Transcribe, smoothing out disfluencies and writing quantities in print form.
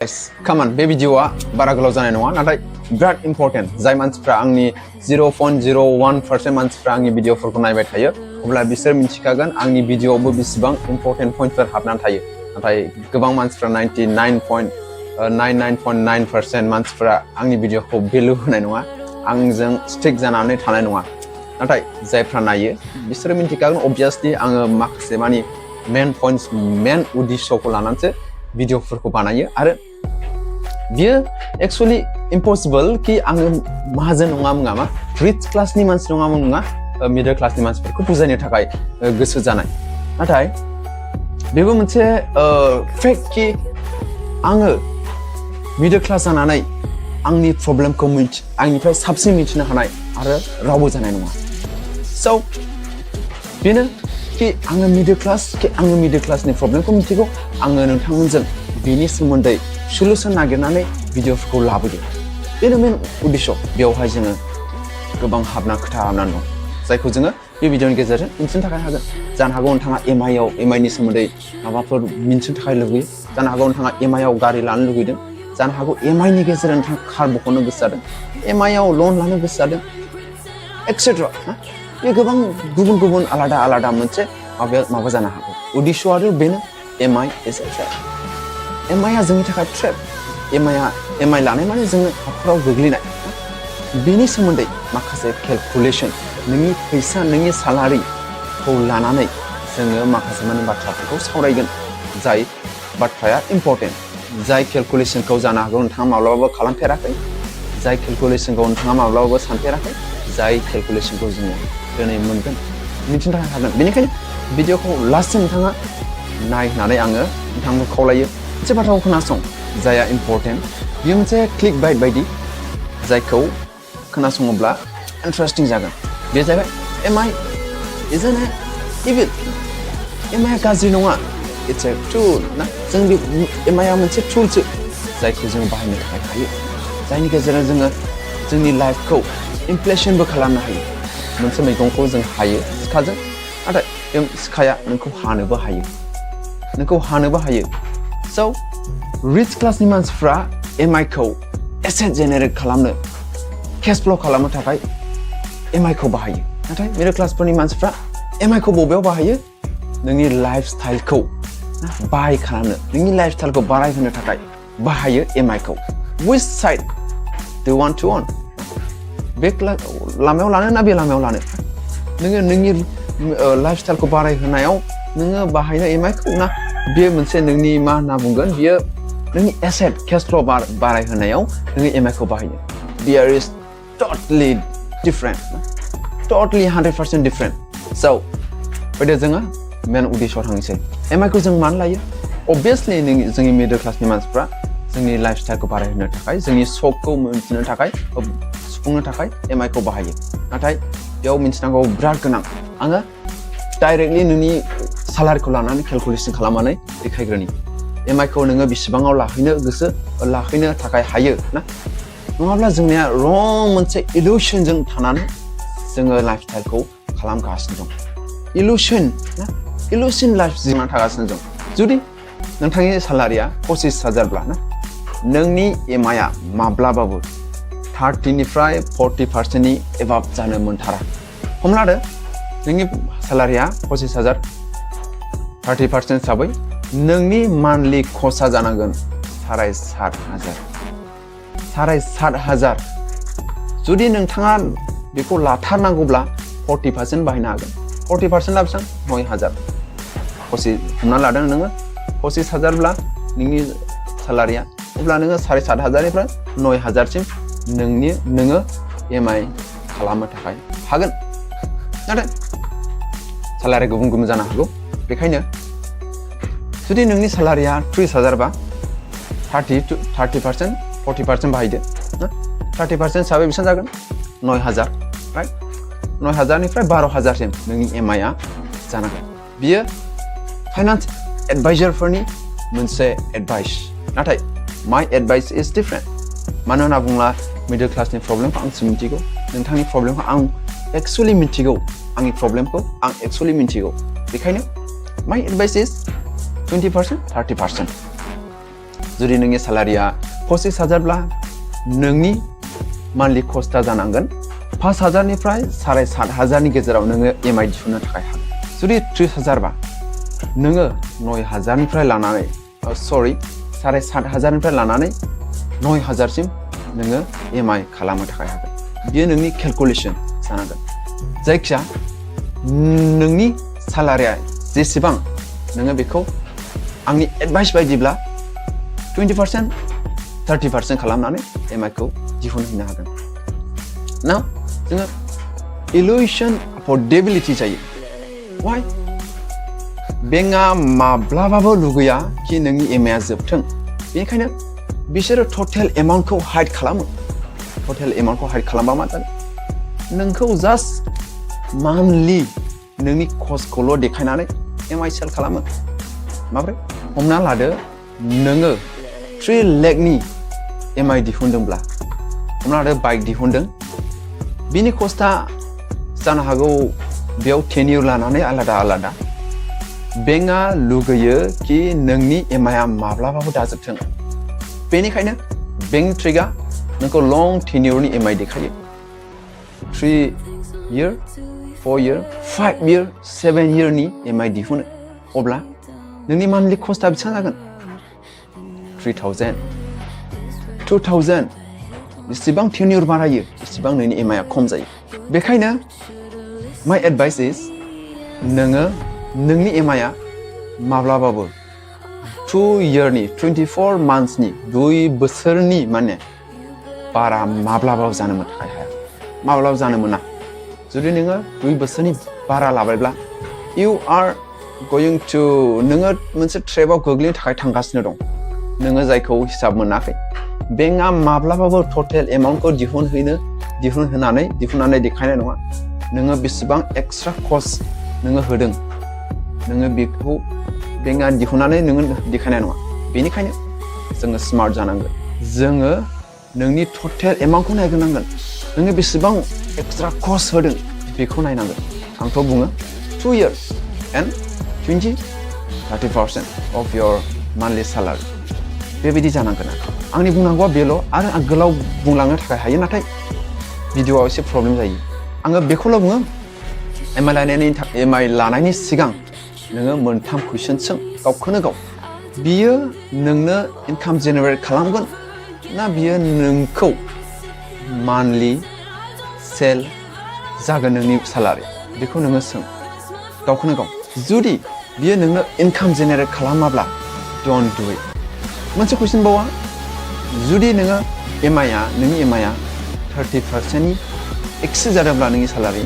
Come on, बे भिडिअआ बारा गोलाव जानाय नङा नाथाय बिराद इम्पर्टेन्ट जाय मानसिफ्रा आंनि 0.01% मानसिफ्रा आंनि भिडिअफोरखौ नायबाय थायो अब्ला बिसोर मिन्थिखागोन आंनि भिडिअआवबो बेसेबां इम्पर्टेन्ट पइन्टफोर हाबनानै थायो नाथाय गोबां मानसिफ्रा 99.99% मानसिफ्रा आंनि भिडिअखौ भेलु होनाय नङा आंजों स्टिक जानानै थानाय नङा नाथाय जायफ्रा नायो बिसोरो मिन्थिखागोन obviously आङो माखासे मानि मेन पइन्ट्स मेन उद्देश्यखौ लानानैसो भिडिअफोरखौ बानायो आरो बियो एक्चुअली इम्पसिबल कि आङो माहाजोन नङा मा रिच क्लासनि मानसि नङा मिडल क्लासनि मानसिफोरखौ बुजायनो थाखाय गोसो जानाय नाथाय बेबो मोनसे फेक्ट कि आङो मिडल क्लास जानानै आंनि प्रब्लेमखौ आंनिफ्राय साबसिन मिथिनो हानाय आरो रावबो जानाय नङा स' बेनो कि आङो मिडल क्लासनि प्रब्लेमखौ मिथिगौ आङो नोंथांमोनजों बेनि सोमोन्दै सलुसन नागिरनानै भिडिअफोरखौ लाबोयो बेनो मेन उद्देश्य बेवहाय जोङो गोबां खोथा हाबनानै दं जायखौ जोङो बे भिडिअनि गेजेरजों मिथिनो थाखाय हागोन जानो हागौ नोंथाङा EMI नि सोमोन्दै माबाफोर मिथिनो थाखाय लुबैयो जानो हागौ नोंथाङा EMI आव गारि लानो लुबैदों जानो हागौ EMI नि गेजेरजों नोंथाङा कार बख'नो गोसो जादों EMI आव लन लानो गोसो जादों एक्सेट्रा बे गोबां गुबुन आलादा मोनसे माबा जानो हागौ उद्देश्य आरो बेनो EMI is a trap EMI आ जोंनि थाखाय ट्रेप EMI लानाय माने जोङो हाखराव गोग्लैनाय बेनि सोमोन्दै माखासे केलकुलेसन नोंनि फैसा नोंनि सालारिखौ लानानै जोङो माखासे माने बाथ्राफोरखौ सावरायगोन जाय बाथ्राया इम्पर्टेन्ट जाय केलकुलेसनखौ जानो हागौ नोंथाङा माब्लाबाबो खालामफेराखै जाय केलकुलेसनखौ नोंथाङा माब्लाबाबो सानफेराखै जाय केलकुलेसनखौ जोङो दिनै मोनगोन मिथिनो थाखाय हागोन बेनिखायनो भिडिअखौ लास्टसिम नोंथाङा नाय होननानै आङो नोंथांखौ खावलायो मोनसे बाथ्राखौ खोनासं जायआ इम्पर्टेन्ट बेयो मोनसे क्लिक बाइट बायदि जायखौ खोनासङोब्ला इन्टारेस्टिं जागोन बे जाबाय EMI isn't it evil EMI आ गाज्रि नङा it's a tool ना जों बे EMI आ मोनसे टुलसो जायखौ जों बाहायनो थाखाय हायो जायनि गेजेरजों जोङो जोंनि लाइफखौ इनफ्लेसनबो खालामनो हायो मोनसे मैगंखौ जों हायो सिखाजों नाथाय बे सिखाया नोंखौ हानोबो हायो स' रिच क्लासनि मानसिफ्रा EMI खौ एसेट जेनेरेट खालामनो केश फ्ल' खालामनो थाखाय EMI खौ बाहायो नाथाय मिडल क्लासफोरनि मानसिफ्रा EMI खौ बबेयाव बाहायो नोंनि लाइफ स्टाइलखौ बाहाय खालामनो नोंनि लाइफ स्टाइलखौ बारायहोनो थाखाय बाहायो EMI खौ which side do you want to own बे लामायाव लानो ना बे लामायाव लानो नोङो नोंनि लाइफ स्टाइलखौ बारायहोनायाव नोङो बाहायनो EMI खौ ना बे मोनसे नोंनि मा होनना बुंगोन बियो नोंनि एसेट केश फ्ल' बारायहोनायाव नोङो EMI खौ बाहायनो there is totally different 100% different so फैदो जोङो मेन उद्देश्यआव थांनोसै EMI खौ जों मानो लायो obviously जोंनि मिडल क्लासनि मानसिफ्रा जोंनि लाइफ स्टाइलखौ बारायहोनो थाखाय जोंनि शकखौ मोनथिनो थाखाय सुफुंनो थाखाय EMI खौ बाहायो नाथाय बेयाव मिथिनांगौ बिराद गोनां आङो डाइरेक्टलि नोंनि सालारिखौ लानानै केलकुलेसन खालामनानै देखायग्रोनि EMI खौ नोङो बेसेबाङाव लाहैनो थाखाय हायो ना नङाब्ला जोंनिया रं मोनसे इलुसनजों थानानै जोङो लाइफ स्टाइलखौ खालामगासिनो दं इलुसन लाइफ जिउना थागासिनो दं जुदि नोंथांनि सालारिया 25,000ब्ला ना नोंनि EMI आ माब्लाबाबो 30निफ्राय 40%नि एबाब जानो मोनथारा हमना लादो नोंनि सालारिया 25,000 30% हिसाबै नोंनि मान्थलि खरसा जानांगोन 7,500 जुदि नोंथाङा बेखौ लाथारनांगौब्ला 40% बाहायनो हागोन 40% ला बेसेबां 9,000 हमना लादों नोङो 25,000ब्ला नोंनि सालारिया अब्ला नोङो 7,500निफ्राय 9,000सिम नोङो EMI खालामनो थाखाय हागोन नाथाय सालारिया गुबुन जानो हागौ बेखायनो जुदि नोंनि सालारिया 30,000बा 30% 40% बाहायदो 30% हिसाबै बेसेबां जागोन 9,000 राइट 9,000निफ्राय 12,000सिम नोंनि EMI आ जानांगोन बियो फाइनान्स एडभाइजारफोरनि मोनसे एडभाइस नाथाय माय एडभाइस इज डिफरेन्ट मानो होनना बुङोब्ला मिडल क्लासनि प्रब्लेमखौ आंसो मिथिगौ नोंथांनि प्रब्लेमखौ आं एक्चुअलि मिथिगौ आंनि प्रब्लेमखौ आं एक्चुअलि मिथिगौ बेखायनो माय एडभाइस इज 20% 30% जुदि नोंनि सालारिया 25,000ब्ला नोंनि मान्थलि कस्टआ जानांगोन 5,000निफ्राय 7,500नि गेजेराव नोङो EMI दिहुननो थाखाय हागोन जुदि 30,000 बा नोङो 9,000निफ्राय लानानै 7,500निफ्राय लानानै 9,000सिम नोङो EMI खालामनो थाखाय हागोन बेयो नोंनि केलकुलेसन जानांगोन जायखिया नोंनि सालारिया जेसेबां नोङो बेखौ आंनि एडभाइस बायदिब्ला 20% 30% खालामनानै EMI खौ दिहुनहैनो हागोन ना जोङो इलुसन एफर्डेबिलिटि जायो why बेंकआ माब्लाबाबो लुगैया कि नोंनि EMI आ जोबथों बेनिखायनो बिसोरो टटेल एमाउन्टखौ हाइड खालामो टटेल एमाउन्टखौ हाइड खालामबा मा जागोन नोंखौ जास्ट मान्थलि नोंनि कस्टखौल' देखायनानै EMI सेल खालामो माब्रै हमना लादो नोङो 3 लाखनि EMI दिहुनदोंब्ला हमना लादो बाइक दिहुनदों बिनि कस्टआ जानो हागौ बेयाव 10 year लानानै आलादा बेंकआ लुगैयो कि नोंनि EMI आ माब्लाबाबो दाजोबथों बेनिखायनो बेंक ट्रिकआ नोंखौ लं टेन्युरनि EMI देखायो 3 year 4 year 5 year 7 yearनि EMI दिहुनो अब्ला नोंनि मान्थलि कस्टआ बेसेबां जागोन 3,000 2,000 जेसेबां टेन्युर बारायो एसेबां नोंनि EMI आ खम जायो बेखायनो माय एडभाइस इज नोङो नोंनि EMI आ माब्लाबाबो 2 yearनि 24 monthsनि 2 बोसोरनि माने बारा माब्लाबाबो जानो हाया माब्लाबाबो जानो मोना जुदि नोङो 2 बोसोरनि बारा लाबायब्ला you are going to नोङो मोनसे ट्रेपआव गोग्लैनो थाखाय थांगासिनो दं नोङो जायखौ हिसाब मोनाखै बेंकआ माब्लाबाबो टटेल एमाउन्टखौ दिहुननानै देखायनाय नङा नोङो बेसेबां एक्सट्रा कस्ट नोङो होदों नोङो बेखौ बेंकआ दिहुननानै नोङो देखायनाय नङा बेनिखायनो जोङो स्मार्ट जानांगोन जोङो नोंनि टटेल एमाउन्टखौ नायग्रोनांगोन नोङो बेसेबां एक्सट्रा कस्ट होदों बेखौ नायनांगोन आंथ' बुङो 2 years and 20-30% of your monthly salary बेबायदि जानांगोन आंनि बुंनांगौआ बेल' आरो आं गोलाव बुंलांनो थाखाय हायो नाथाय भिडिअ'आव एसे प्रब्लेम जायो आङो बेखौल' बुङो EMI लानायनि सिगां नोङो मोनथाम कुइसन सों गावखौनो गाव बियो नोंनो इनकाम जेनेरेट खालामगोन ना बियो नोंखौ मान्थलि सेल जागोन नोंनि सालारि बेखौ नोङो सों गावखौनो गाव जुदि बियो नोंनो इनकाम जेनेरेट खालामाब्ला डोन्ट डु इट मोनसे कुइसन बावा जुदि नोंनि EMI आ 30%नि एक्सेस जादोंब्ला नोंनि सालारि